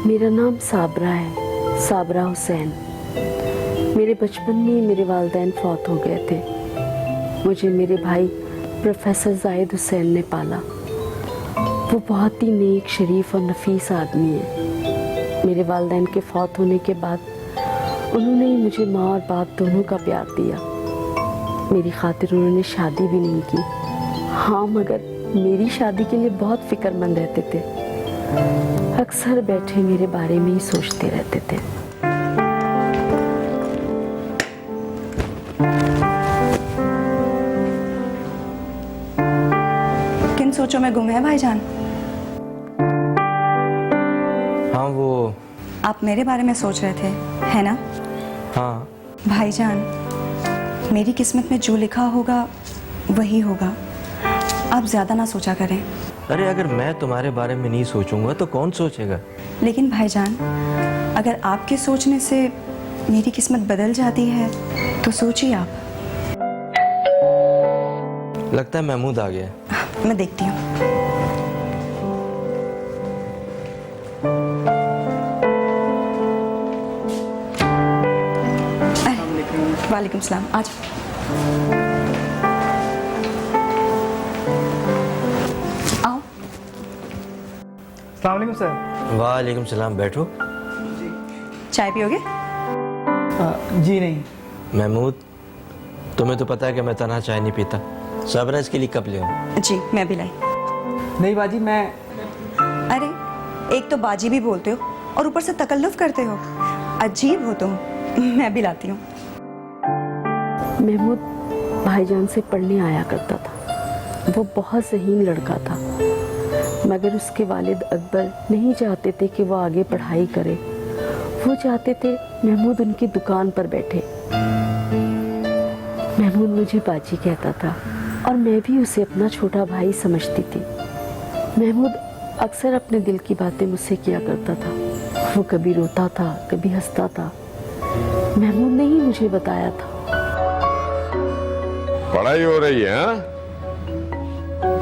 मेरा नाम साबरा है, साबरा हुसैन। मेरे बचपन में मेरे वालिदैन फौत हो गए थे। मुझे मेरे भाई प्रोफेसर जाहिद हुसैन ने पाला। वो बहुत ही नेक, शरीफ और नफीस आदमी है। मेरे वालिदैन के फौत होने के बाद उन्होंने ही मुझे माँ और बाप दोनों का प्यार दिया। मेरी खातिर उन्होंने शादी भी नहीं की। हाँ, मगर मेरी शादी के लिए बहुत फिक्रमंद रहते थे। अक्सर बैठे मेरे बारे में ही सोचते रहते थे। किन सोचों में गुम है भाईजान? हाँ, वो आप मेरे बारे में सोच रहे थे, है ना? हाँ। भाईजान, मेरी किस्मत में जो लिखा होगा वही होगा। आप ज्यादा ना सोचा करें। अरे, अगर मैं तुम्हारे बारे में नहीं सोचूंगा तो कौन सोचेगा? लेकिन भाईजान, अगर आपके सोचने से मेरी किस्मत बदल जाती है तो सोचिए आप। लगता है महमूद आ गया। मैं देखती हूँ। वालेकुम सलाम। आज आओ। अस्सलाम वालेकुम सर। वालेकुम सलाम। बैठो। चाय पियोगे? जी नहीं। महमूद, तुम्हें तो पता है कि मैं तन्हा चाय नहीं पीता। साबरा इसके लिए कप ले आऊं? जी, मैं भी लाई। नहीं बाजी, मैं अरे, एक तो बाजी भी बोलते हो और ऊपर से तकल्लुफ करते हो। अजीब हो तुम। मैं भी लाती हूँ। महमूद भाईजान से पढ़ने आया करता था। वो बहुत ज़हीन लड़का था, मगर उसके वालिद अकबर नहीं चाहते थे कि वो आगे पढ़ाई करे। वो चाहते थे महमूद उनकी दुकान पर बैठे। महमूद मुझे बाजी कहता था और मैं भी उसे अपना छोटा भाई समझती थी। महमूद अक्सर अपने दिल की बातें मुझसे किया करता था। वो कभी रोता था, कभी हंसता था। महमूद ने ही मुझे बताया था। पढ़ाई हो रही है?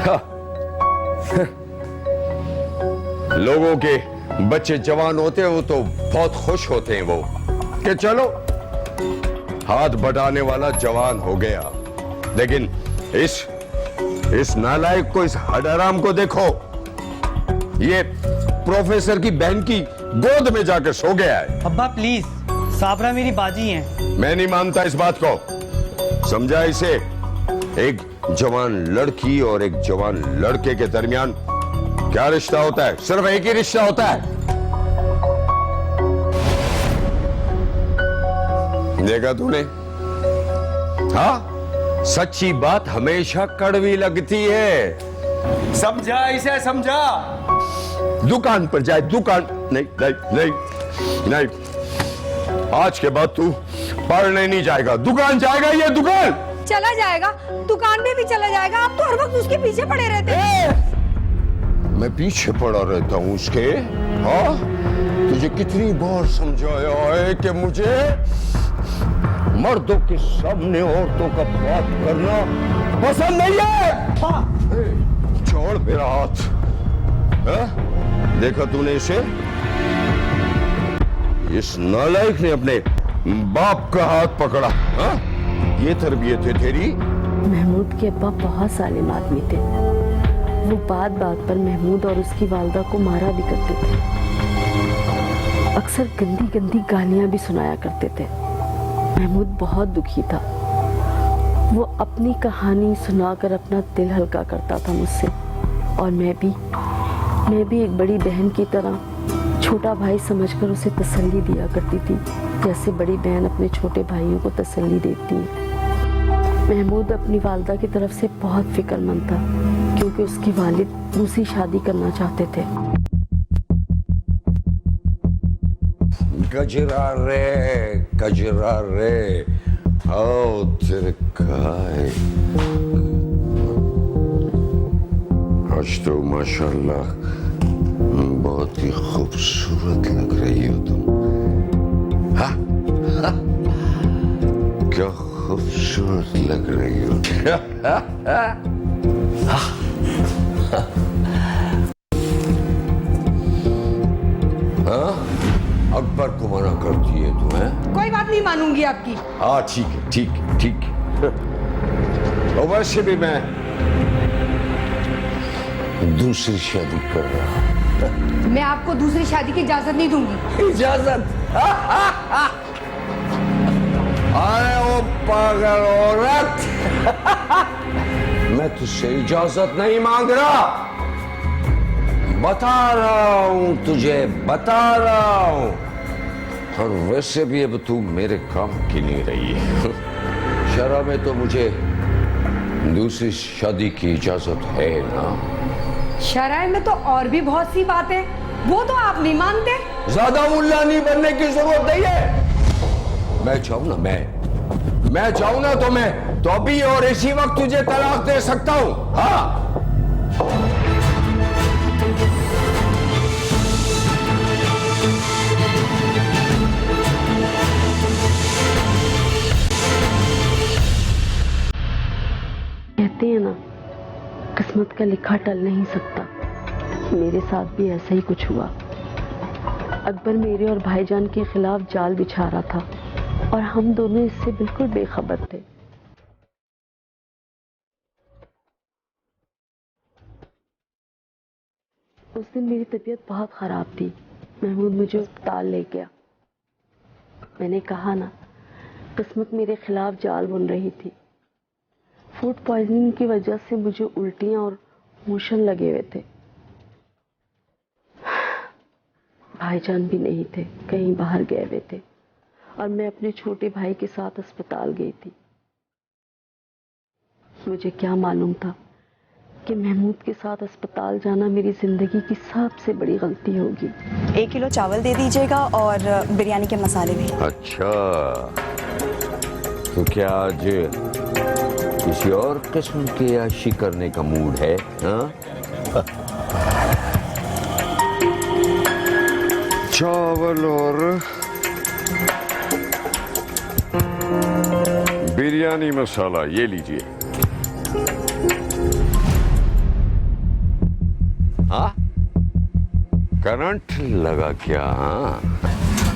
हाँ? लोगों के बच्चे जवान होते हैं वो तो बहुत खुश होते हैं वो कि चलो हाथ बढ़ाने वाला जवान हो गया। लेकिन इस नालायक को, इस हडराम को देखो, ये प्रोफेसर की बहन की गोद में जाकर सो गया है। अब्बा प्लीज, साबरा मेरी बाजी हैं। मैं नहीं मानता इस बात को। समझा इसे? एक जवान लड़की और एक जवान लड़के के दरमियान क्या रिश्ता होता है? सिर्फ एक ही रिश्ता होता है। देखा तूने? हाँ, सच्ची बात हमेशा कड़वी लगती है। समझा इसे? समझा? दुकान पर जाए, दुकान नहीं नहीं नहीं नहीं, आज के बाद तू पढ़ने नहीं जाएगा, दुकान जाएगा। ये दुकान चला जाएगा, दुकान में भी चला जाएगा। आप तो हर वक्त उसके पीछे पड़े रहते हैं। मैं पीछे पड़ा रहता हूँ उसके? हाँ, तुझे कितनी बार समझाया है कि मुझे मर्दों के सामने औरतों का बात करना पसंद नहीं है। हाँ। छोड़ मेरा हाथ। हाँ? देखा तूने इसे? इस नालायक ने अपने बाप का हाथ पकड़ा। हाँ? ये तरबियत है तेरी? महमूद के अब्बा बहुत सालिम आदमी थे। वो बात बात पर महमूद और उसकी वालदा को मारा भी करते थे। अक्सर गंदी गंदी गालियां भी सुनाया करते थे। महमूद बहुत दुखी था। वो अपनी कहानी सुनाकर अपना दिल हल्का करता था मुझसे, और मैं भी एक बड़ी बहन की तरह छोटा भाई समझकर उसे तसल्ली दिया करती थी, जैसे बड़ी बहन अपने छोटे भाइयों को तसल्ली देती है। महमूद अपनी वालदा की तरफ से बहुत फिक्रमंद था, क्योंकि उसके वालिद दूसरी शादी करना चाहते थे। गजरा रे, आओ तेरे काय। आज तो माशाल्लाह बहुत ही खूबसूरत लग रही हो तुम। हाँ? क्या खूबसूरत लग रही हो। हाँ? अकबर को मना करती है तू, हैं? कोई बात नहीं मानूंगी आपकी। हाँ ठीक है, ठीक है, ठीक है। और वैसे भी मैं दूसरी शादी कर रहा हूं। मैं आपको दूसरी शादी की इजाजत नहीं दूंगी। इजाजत? अरे वो पागल औरत, मैं तुझसे इजाजत नहीं मांग रहा, बता रहा हूं तुझे, बता रहा हूं। और वैसे भी अब तू मेरे काम की नहीं रही है। शरा में तो मुझे दूसरी शादी की इजाजत है ना। शरय में तो और भी बहुत सी बातें, वो तो आप नहीं मानते। ज्यादा मुल्ला नहीं बनने की जरूरत नहीं है। मैं चाहूं ना, मैं चाहूं ना तो मैं तो अभी और इसी वक्त तुझे तलाक दे सकता हूं। हाँ, कहते हैं ना, किस्मत का लिखा टल नहीं सकता। मेरे साथ भी ऐसा ही कुछ हुआ। अकबर मेरे और भाईजान के खिलाफ जाल बिछा रहा था और हम दोनों इससे बिल्कुल बेखबर थे। उस दिन मेरी तबीयत बहुत खराब थी। महमूद मुझे अस्पताल ले गया। मैंने कहा ना, किस्मत मेरे खिलाफ जाल बुन रही थी। फूड पॉइजनिंग की वजह से मुझे उल्टियां और मोशन लगे हुए थे। भाईजान भी नहीं थे, कहीं बाहर गए हुए थे और मैं अपने छोटे भाई के साथ अस्पताल गई थी। मुझे क्या मालूम था कि महमूद के साथ अस्पताल जाना मेरी जिंदगी की सबसे बड़ी गलती होगी। 1 किलो चावल दे दीजिएगा और बिरयानी के मसाले भी। अच्छा, तो क्या आज किसी और किस्म की आशी करने का मूड है? हाँ? चावल और बिरयानी मसाला ये लीजिए। हाँ, करंट लगा क्या? हाँ,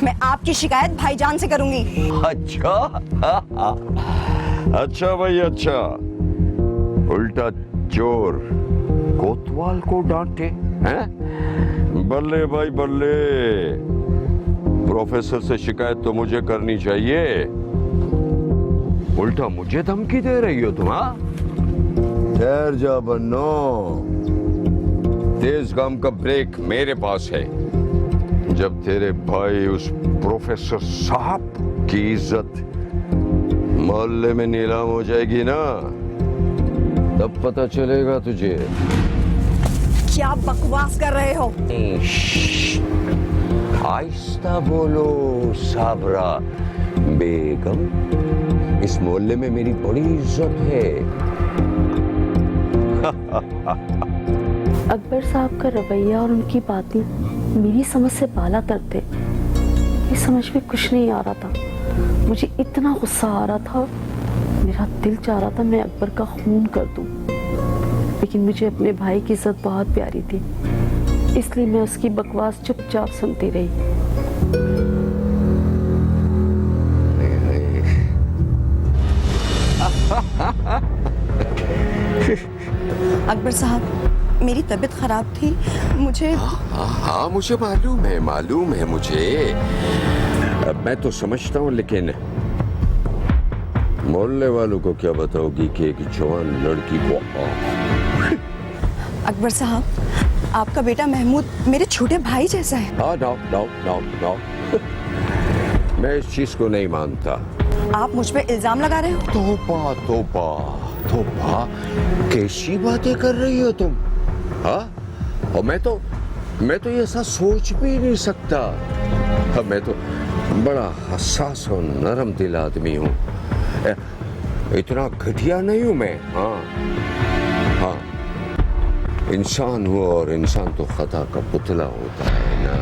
मैं आपकी शिकायत भाईजान से करूंगी। अच्छा। अच्छा भाई, अच्छा। उल्टा चोर कोतवाल को डांटे हैं? बल्ले भाई बल्ले। प्रोफेसर से शिकायत तो मुझे करनी चाहिए, उल्टा मुझे धमकी दे रही हो तुम? हाँ, ठहर जा बन्नो, तेज काम का ब्रेक मेरे पास है। जब तेरे भाई उस प्रोफेसर साहब की इज्जत मोहल्ले में नीलाम हो जाएगी ना, तब पता चलेगा तुझे। क्या बकवास कर रहे हो? आहिस्ता बोलो साबरा बेगम, इस मोहल्ले में मेरी बड़ी इज्जत है। अकबर साहब का रवैया और उनकी बातें मेरी समझ से बाला तर थे। मेरी समझ में कुछ नहीं आ रहा था। मुझे इतना गुस्सा आ रहा था, मेरा दिल चाह रहा था मैं अकबर का खून कर दूं। लेकिन मुझे अपने भाई की इज्जत बहुत प्यारी थी, इसलिए मैं उसकी बकवास चुपचाप सुनती रही। अकबर साहब, मेरी तबीयत खराब थी, मुझे। हाँ, मुझे मालूम है मुझे। मैं तो समझता हूँ, लेकिन मोहल्ले वालों को क्या बताओगी कि एक जवान लड़की को? अकबर साहब, आपका बेटा महमूद मेरे छोटे भाई जैसा है। हाँ, नो। मैं इस चीज को नहीं मानता। आप मुझ पे इल्जाम लगा रहे हो? तोबा, कैसी बातें कर रही हो तुम? हाँ, और मैं तो ऐसा सोच भी नहीं सकता। मैं तो बड़ा हसास और नरम दिल आदमी हूँ, इतना घटिया नहीं हूँ मैं। हाँ, इंसान हूँ और इंसान तो खता का पुतला होता है ना।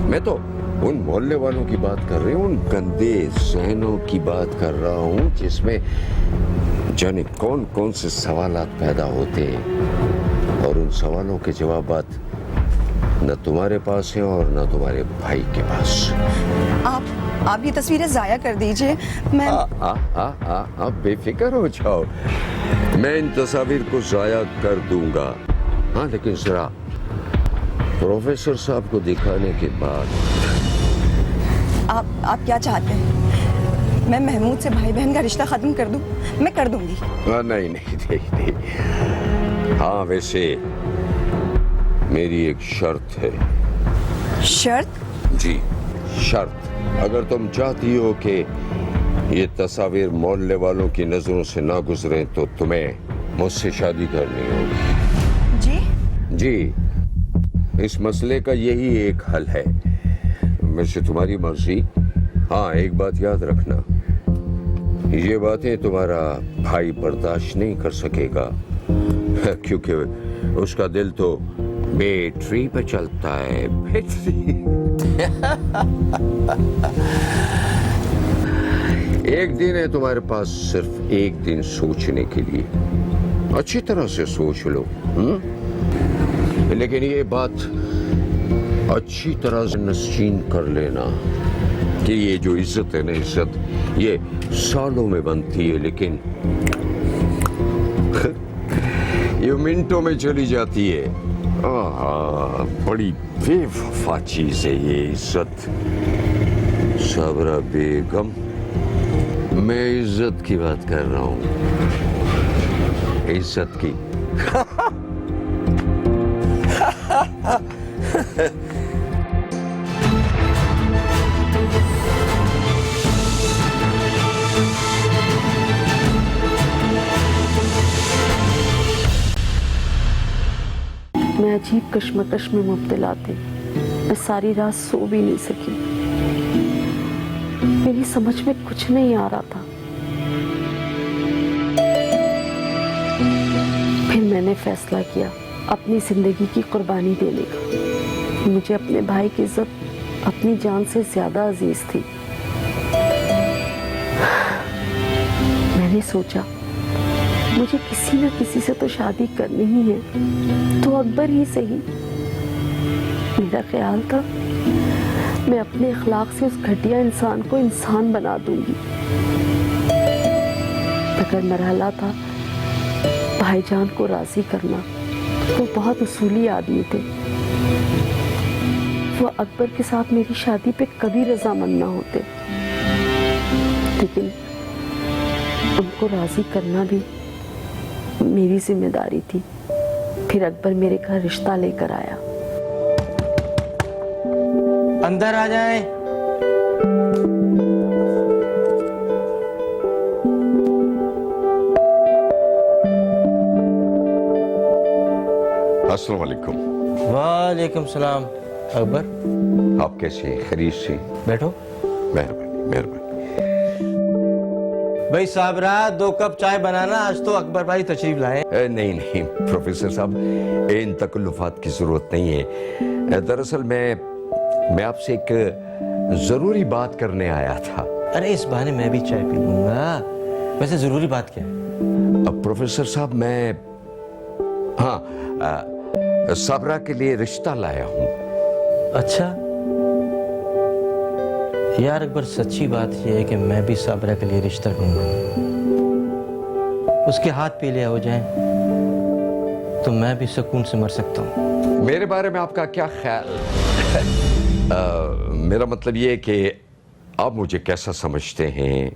मैं तो उन मोहल्ले वालों की बात कर रही हूँ, उन गंदे जहनों की बात कर रहा हूँ जिसमें जाने कौन कौन से सवालात पैदा होते, और उन सवालों के जवाबात न तुम्हारे पास है और न तुम्हारे भाई के पास। आप ये तस्वीरें जाया कर दीजिए। मैं आप बेफिक्र हो जाओ, मैं इन तस्वीर को जाया कर दूंगा। हाँ, लेकिन जरा प्रोफेसर साहब को दिखाने के बाद। आप क्या चाहते हैं? मैं महमूद से भाई बहन का रिश्ता खत्म कर दूं? मैं कर दूंगी। नहीं नहीं नहीं नहीं। हाँ, वैसे मेरी एक शर्त है। शर्त? जी, शर्त। अगर तुम चाहती हो कि ये तस्वीर मोहल्ले वालों की नजरों से ना गुजरे तो तुम्हें मुझसे शादी करनी होगी। जी? जी, इस मसले का यही एक हल है। वैसे तुम्हारी मर्जी। हाँ, एक बात याद रखना, ये बातें तुम्हारा भाई बर्दाश्त नहीं कर सकेगा, क्योंकि उसका दिल तो बैटरी पे चलता है। बैटरी। एक दिन है तुम्हारे पास, सिर्फ एक दिन सोचने के लिए। अच्छी तरह से सोच लो, लेकिन ये बात अच्छी तरह से नस्चीन कर लेना कि ये जो इज्जत है ना, इज्जत ये सालों में बनती है, लेकिन ये मिनटों में चली जाती है। बड़ी बेवफा चीज है ये इज्जत। साबरा बेगम, मैं इज्जत की बात कर रहा हूँ, इज्जत की। मैं अजीब कश्मकश में मुब्तला थी। मैं सारी रात सो भी नहीं सकी। मेरी समझ में कुछ नहीं आ रहा था। फिर मैंने फैसला किया अपनी जिंदगी की कुर्बानी देने का। मुझे अपने भाई की इज्जत अपनी जान से ज्यादा अजीज थी। मैंने सोचा मुझे किसी न किसी से तो शादी करनी ही है, तो अकबर ही सही। मेरा ख्याल था मैं अपने अखलाक से उस घटिया इंसान को इंसान बना दूंगी। मगर मरहला था भाईजान को राजी करना। वो बहुत उसूली आदमी थे। वो अकबर के साथ मेरी शादी पे कभी रजामंद ना होते, लेकिन उनको राजी करना भी मेरी जिम्मेदारी थी। फिर अकबर मेरे घर रिश्ता लेकर आया। अंदर आ जाए। अस्सलाम वालेकुम। वालेकुम सलाम। अकबर, आप कैसे हैं? खैरियत से? बैठो। मेहरबानी मेहरबानी। भाई साबरा, 2 कप चाय बनाना, आज तो अकबर भाई तशरीफ लाए। नहीं नहीं प्रोफेसर साहब, इन तकल्लुफात की जरूरत नहीं है। दरअसल मैं आपसे एक जरूरी बात करने आया था। अरे इस बहाने मैं भी चाय पी लूंगा। वैसे जरूरी बात क्या है? अब प्रोफेसर साहब, मैं साबरा के लिए रिश्ता लाया हूँ। अच्छा यार अकबर, सच्ची बात यह है कि मैं भी साबरा के लिए रिश्ता ढूंढूंगा। उसके हाथ पीले हो जाएं तो मैं भी सुकून से मर सकता हूँ। मेरे बारे में आपका क्या ख्याल? मेरा मतलब ये है कि आप मुझे कैसा समझते हैं?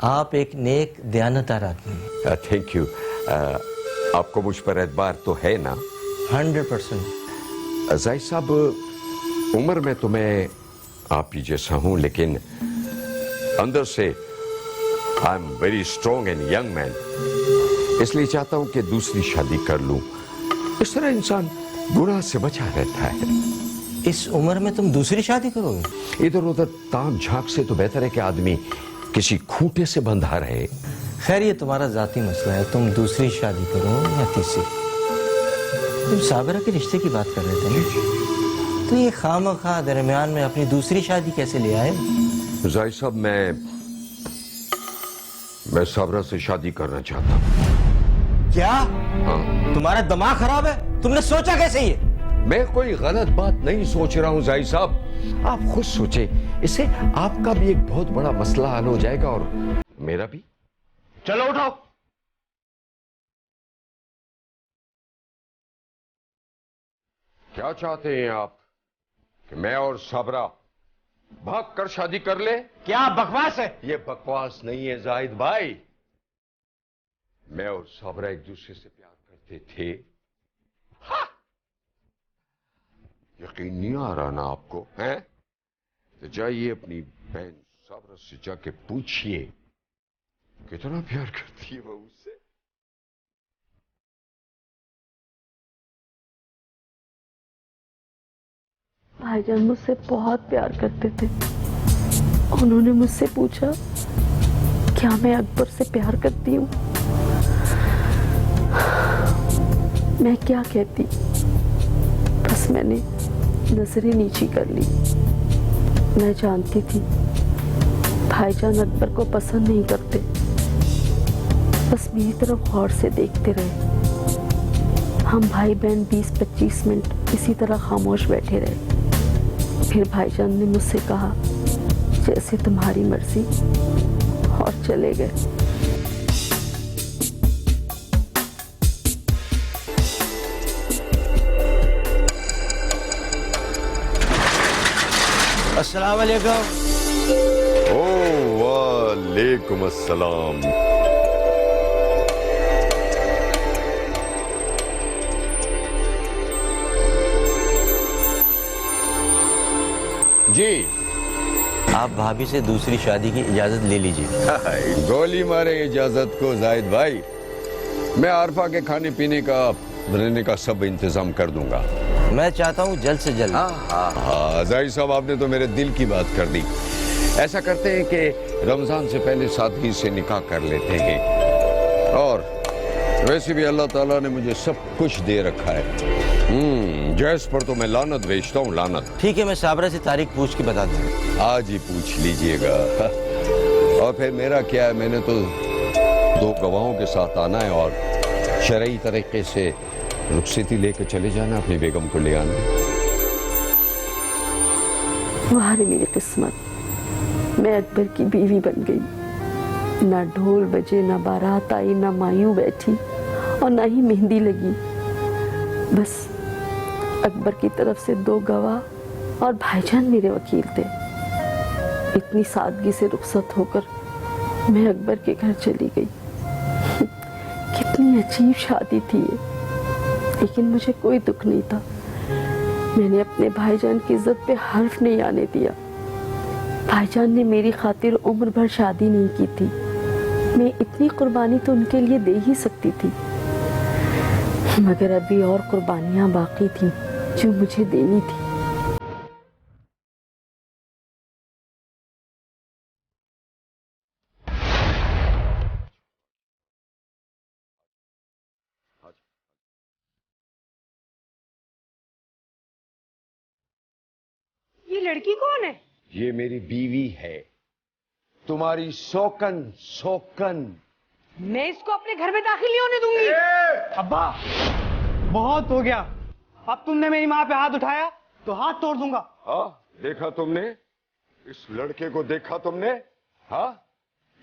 आप एक नेक दयानतदार आदमी हैं। Thank you. आपको मुझ पर एतबार तो है ना? 100%। जाहिद साहब, उम्र में तो मैं आप ही जैसा हूं, लेकिन अंदर से I am very strong and young man. इसलिए चाहता हूं कि दूसरी शादी कर लूं। इस तरह इंसान गुनाह से बचा रहता है। इस उम्र में तुम दूसरी शादी करोगे? इधर उधर ताक झांक से तो बेहतर है कि आदमी किसी खूंटे से बंधा रहे। खैर ये तुम्हारा जाती मसला है, तुम दूसरी शादी करो या तीसरी। तुम साबरा के रिश्ते की बात कर रहे थे ना, तो ये खामखा दरमियान में अपनी दूसरी शादी कैसे ले आए? जाहिद साहब, मैं साबरा से शादी करना चाहता हूँ। क्या? हाँ। तुम्हारा दिमाग खराब है? तुमने सोचा कैसे ये? मैं कोई गलत बात नहीं सोच रहा हूं जाहिद साहब, आप खुद सोचे, इससे आपका भी एक बहुत बड़ा मसला हल हो जाएगा और मेरा भी। चलो उठाओ। क्या चाहते हैं आप कि मैं और साबरा भाग कर शादी कर ले? क्या बकवास है? ये बकवास नहीं है जाहिद भाई, मैं और साबरा एक दूसरे से प्यार करते थे। हाँ। यकीन नहीं आ रहा ना आपको, हैं? तो जाइए अपनी बहन साबरा से जाके पूछिए कितना प्यार करती है वो उससे। भाईजान मुझसे बहुत प्यार करते थे। उन्होंने मुझसे पूछा क्या मैं अकबर से प्यार करती हूँ। मैं क्या कहती, बस मैंने नजरें नीची कर ली। मैं जानती थी भाईजान अकबर को पसंद नहीं करते, बस मेरी तरफ गौर से देखते रहे। हम भाई बहन 20-25 मिनट इसी तरह खामोश बैठे रहे। फिर भाईजान ने मुझसे कहा जैसे तुम्हारी मर्जी, और चले गए। अस्सलाम वालेकुम। ओ वालेकुम अस्सलाम। जी आप भाभी से दूसरी शादी की इजाजत ले लीजिए। गोली मारे इजाजत को जाहिद भाई, मैं आरफा के खाने पीने का रहने का सब इंतजाम कर दूंगा। मैं चाहता हूँ जल्द से जल्द। हाँ जाहिद साहब, आपने तो मेरे दिल की बात कर दी। ऐसा करते हैं कि रमजान से पहले सादगी से निकाह कर लेते हैं, और वैसे भी अल्लाह ताला ने मुझे सब कुछ दे रखा है। जैस पर तो मैं लानत भेजता हूँ, लानत। ठीक है, मैं साबरा से तारीख पूछ के बता दूँ। आज ही पूछ लीजिएगा। और फिर मेरा क्या है, मैंने तो 2 गवाहों के साथ आना है और शरई तरीके से रुखसती लेकर चले जाना, अपनी बेगम को ले आना। वाह रे मेरी किस्मत, मैं अकबर की बीवी बन गई। ना ढोल बजे, ना बारात आई, ना मायूं बैठी, और ना ही मेहंदी लगी। बस अकबर की तरफ से 2 गवाह और भाईजान मेरे वकील थे। इतनी सादगी से रुखसत होकर मैं अकबर के घर चली गई। कितनी अजीब शादी थी ये, लेकिन मुझे कोई दुख नहीं था। मैंने अपने भाईजान की इज्जत पे हर्फ नहीं आने दिया। भाईजान ने मेरी खातिर उम्र भर शादी नहीं की थी। मैं इतनी कुर्बानी तो उनके लिए दे ही सकती थी, मगर अभी और कुर्बानियां बाकी थी जो मुझे देनी थी। ये लड़की कौन है? ये मेरी बीवी है, तुम्हारी शौकन। शौकन, मैं इसको अपने घर में दाखिल नहीं होने दूंगी। अब्बा बहुत हो गया, अब तुमने मेरी माँ पे हाथ उठाया तो हाथ तोड़ दूंगा। हाँ देखा तुमने, इस लड़के को देखा तुमने? हाँ,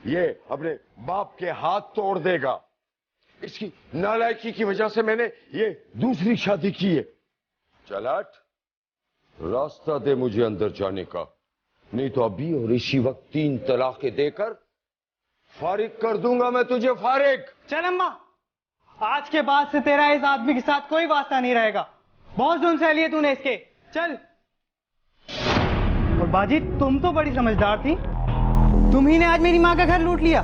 ये अपने बाप के हाथ तोड़ देगा। इसकी नालायकी की वजह से मैंने ये दूसरी शादी की है। चल हट, रास्ता दे मुझे अंदर जाने का, नहीं तो अभी और इसी वक्त 3 तलाकें देकर फारिग कर दूंगा मैं तुझे, फारिग। चल अम्मा, आज के बाद से तेरा इस आदमी के साथ कोई वास्ता नहीं रहेगा। बहुत जुल्म सह लिए तूने इसके। चल। और बाजी, तुम तो बड़ी समझदार थी, तुम ही ने आज मेरी माँ का घर लूट लिया।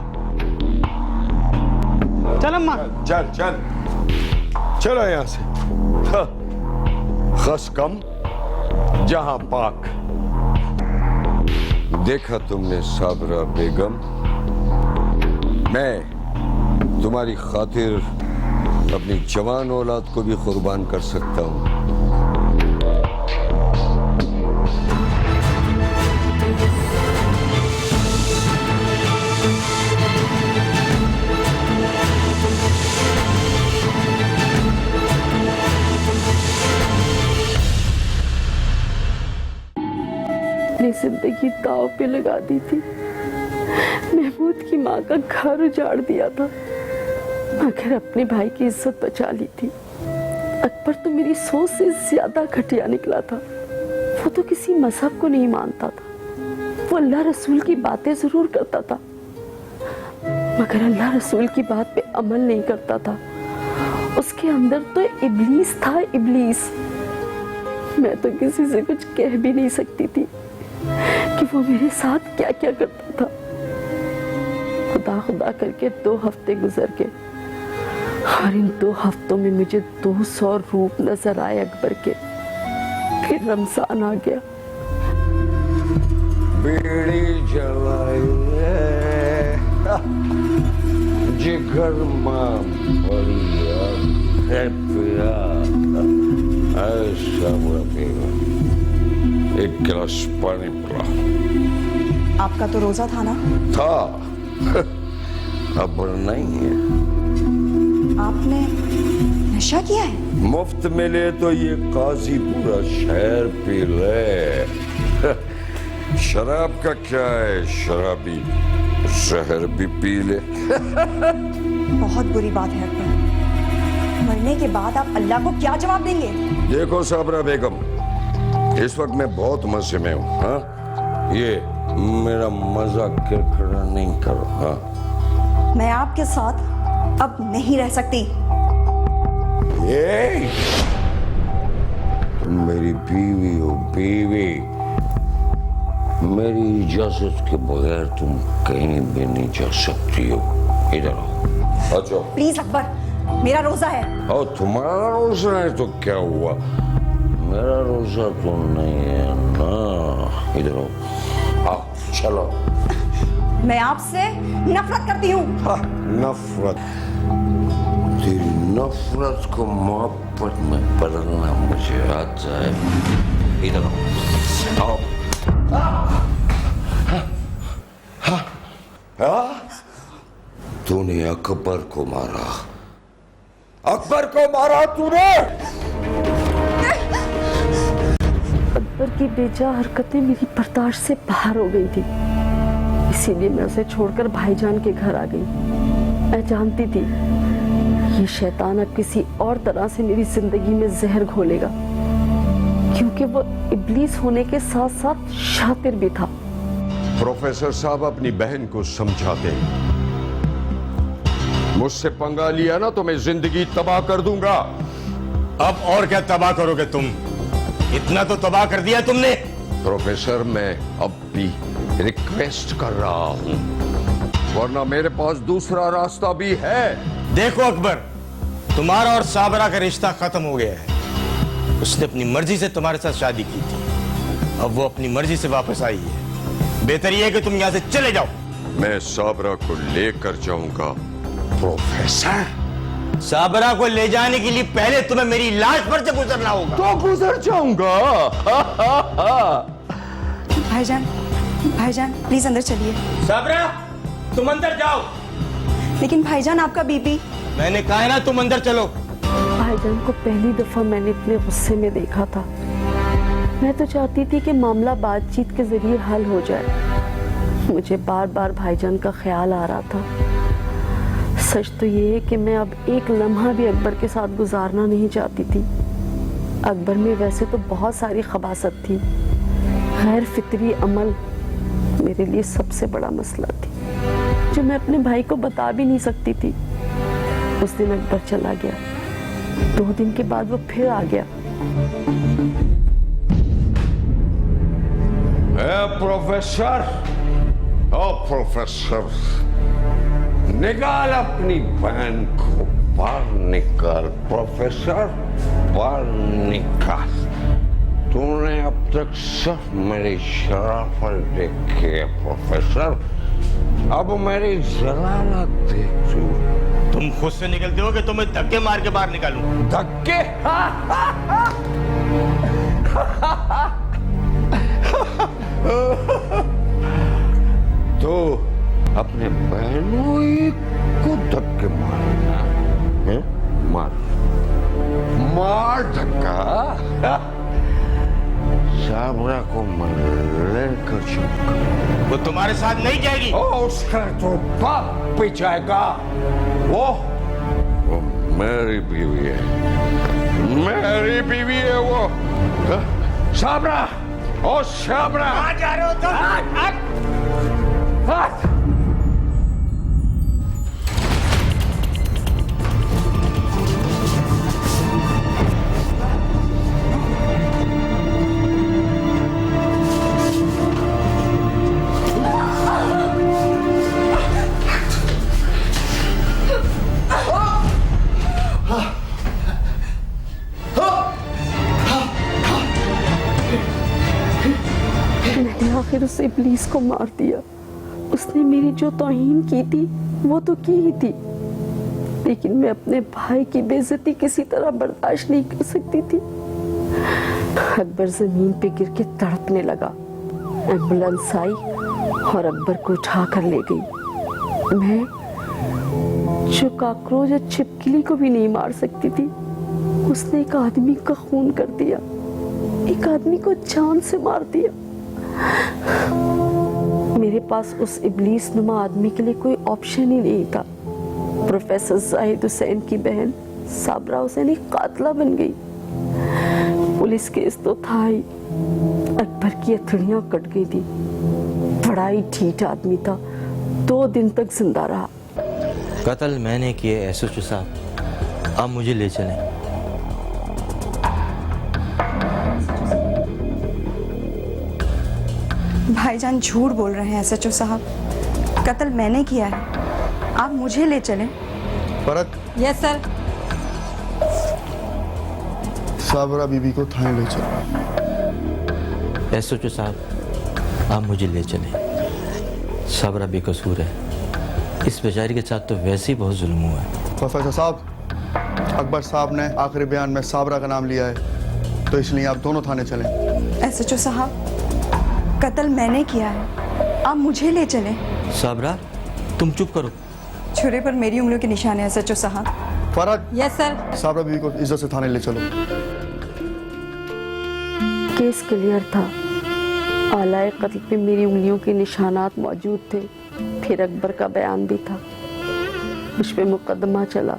चल अम्मा। चल चल चलो यहां से। हाँ, खस कम जहां पाक। देखा तुमने साबरा बेगम, मैं तुम्हारी खातिर अपनी जवान औलाद को भी कुर्बान कर सकता हूं। अपनी जिंदगी दांव पे लगा दी थी। महमूद की माँ का घर उजाड़ दिया था, मगर अपने भाई की इज्जत बचा ली थी। अकबर तो मेरी सोच से ज्यादा घटिया निकला था। वो तो किसी मजहब को नहीं मानता था। वो अल्लाह रसूल की बातें जरूर करता था, मगर अल्लाह रसूल की बात पे अमल नहीं करता था। उसके अंदर तो इब्लीस था, इब्लीस। मैं तो किसी से कुछ कह भी नहीं सकती थी कि वो मेरे साथ क्या क्या करता था। खुदा खुदा करके 2 हफ्ते गुजर गए और इन 2 हफ्तों में मुझे 200 रूप नजर आए अकबर के। फिर रमजान आ गया। बीड़ी जलाइए जिगर मां बढ़िया है पिया ऐसा पिया। एक गिलास पानी पिला। आपका तो रोजा था ना? था अब नहीं है। आपने नशा किया है? मुफ्त मिले तो ये काजी पूरा शहर पी ले। शराब का क्या है, शराबी शहर भी पी ले। बहुत बुरी बात है अकबर। मरने के बाद आप अल्लाह को क्या जवाब देंगे? देखो साबरा बेगम, इस वक्त मैं बहुत मजे में हूँ। हाँ, ये मेरा मजाक किरकिरा नहीं करो। हाँ, मैं आपके साथ अब नहीं रह सकती। ये तुम मेरी बीवी हो, बीवी। मेरी इजाजत के बगैर तुम कहीं भी नहीं जा सकती हो। इधर आओ। अच्छा प्लीज अकबर, मेरा रोजा है। और तुम्हारा रोजा है तो क्या हुआ, मेरा रोजा तो नहीं है ना। इधर आओ, चलो। मैं आपसे नफरत करती हूँ। नफरत, तेरी नफरत को मोहब्बत में बदलना मुझे आता है। इधर आओ। तूने अकबर को मारा, अकबर को मारा तूने। अकबर की बेजा हरकतें मेरी बर्दाश्त से बाहर हो गई थी, इसीलिए मैं उसे छोड़कर भाईजान के घर आ गई। मैं जानती थी ये शैतान अब किसी और तरह से मेरी जिंदगी में जहर घोलेगा, क्योंकि वो इब्लीस होने के साथ साथ शातिर भी था। प्रोफेसर साहब अपनी बहन को समझाते, मुझसे पंगा लिया ना तो मैं जिंदगी तबाह कर दूंगा। अब और क्या तबाह करोगे तुम? इतना तो तबाह कर दिया तुमने। प्रोफेसर मैं अब भी रिक्वेस्ट कर रहा हूं, वरना मेरे पास दूसरा रास्ता भी है। देखो अकबर, तुम्हारा और साबरा का रिश्ता खत्म हो गया है। उसने अपनी मर्जी से तुम्हारे साथ शादी की थी, अब वो अपनी मर्जी से वापस आई है। बेहतर यह है कि तुम यहां से चले जाओ। मैं साबरा को लेकर जाऊंगा प्रोफेसर। साबरा को ले जाने के लिए पहले तुम्हें मेरी लाश पर से गुजरना होगा। तो गुजर जाऊंगा। भाईजान, भाईजान प्लीज अंदर चलिए। साबरा, तुम अंदर जाओ। लेकिन भाईजान आपका बीपी। मैंने कहा है ना, तुम अंदर चलो। भाईजान को पहली दफा मैंने इतने गुस्से में देखा था। मैं तो चाहती थी कि मामला बातचीत के जरिए हल हो जाए। मुझे बार बार भाईजान का ख्याल आ रहा था। सच तो ये है कि मैं अब एक लम्हा भी अकबर के साथ गुजारना नहीं चाहती थी। अकबर में वैसे तो बहुत सारी खबासत थी, गैर फितरी अमल मेरे लिए सबसे बड़ा मसला थी, जो मैं अपने भाई को बता भी नहीं सकती थी। उस दिन अकबर चला गया, 2 दिन के बाद वो फिर आ गया। प्रोफेसर, ओ प्रोफेसर, निकाल अपनी बहन को बाहर निकाल। प्रोफेसर बाहर निकाल। तूने अब तक सिर्फ मेरी शराफत देखी है प्रोफेसर, अब मेरी जलालत देख तू। तुम खुद से निकलते हो कि तुम्हें धक्के मार के बाहर निकालूं? धक्के? तो अपने बहनों को धक्के मारना है? मार मार धक्का। साबरा को मैं लेकर चलूंगा। वो तुम्हारे साथ नहीं जाएगी। ओ उसका तो बाप भी जाएगा। वो मेरी बीवी है, मेरी बीवी है वो। साबरा, ओ साबरा, कहाँ जा रहे हो तुम? मैंने आखिर उस इब्लीस को मार दिया। उसने मेरी जो तौहीन की थी वो तो की ही थी, लेकिन मैं अपने भाई की बेइज्जती किसी तरह बर्दाश्त नहीं कर सकती थी। अकबर जमीन पे गिर के तड़पने लगा। एम्बुलेंस आई और अकबर को उठा कर ले गई। मैं जो कॉकरोच या छिपकली को भी नहीं मार सकती थी, उसने एक आदमी का खून कर दिया, एक आदमी को जान से मार दिया। मेरे पास उस इब्लीस नुमा आदमी के लिए कोई ऑप्शन ही नहीं था। प्रोफेसर जाहिद हुसैन की बहन साबरा हुसैन एक कातला बन गई। पुलिस केस तो था ही, अकबर की हथेलियां कट गई थी। बड़ा ही ढीठ आदमी था, 2 दिन तक जिंदा रहा। कत्ल मैंने किए एसएचओ साहब, आप मुझे ले चलें। भाईजान झूठ बोल रहे हैं एसएचओ साहब। कत्ल मैंने किया है, आप मुझे ले चलें। फरक, यस सर। साबरा बीबी को थाने ले चलो। एसएचओ साहब, आप मुझे ले चलें। साबरा बेकसूर है, इस बेचारी के साथ तो वैसे ही बहुत जुल्म हुआ है। प्रोफेसर साहब, अकबर साहब ने आखिरी बयान में साबरा का नाम लिया है, तो इसलिए आप दोनों थाने चलें। एसएचओ साहब, कत्ल मैंने किया है, आप मुझे ले चलें। साबरा, तुम चुप करो। छुरे पर मेरी उंगलियों के निशान है एसएचओ साहब। फरक, यस सर। साबरा बीबी को इज्जत से थाने ले चलो। केस क्लियर था। आलाए कत्ल पे मेरी उंगलियों के निशानात मौजूद थे। फिर अकबर का बयान भी था। मुझ पे मुकदमा चला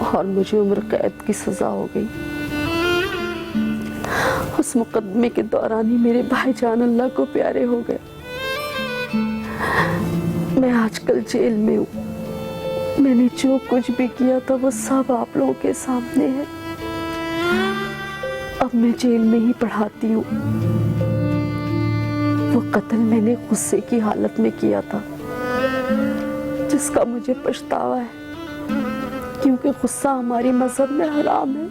और मुझे उम्र कैद की सजा हो गई। उस मुकदमे के दौरान ही मेरे भाईजान अल्लाह को प्यारे हो गए। मैं आजकल जेल में हूँ। मैंने जो कुछ भी किया था वो सब आप लोगों के सामने है। अब मैं जेल में ही पढ़ाती हूँ। वो कत्ल मैंने गुस्से की हालत में किया था, जिसका मुझे पछतावा है, क्योंकि गुस्सा हमारे मजहब में हराम है।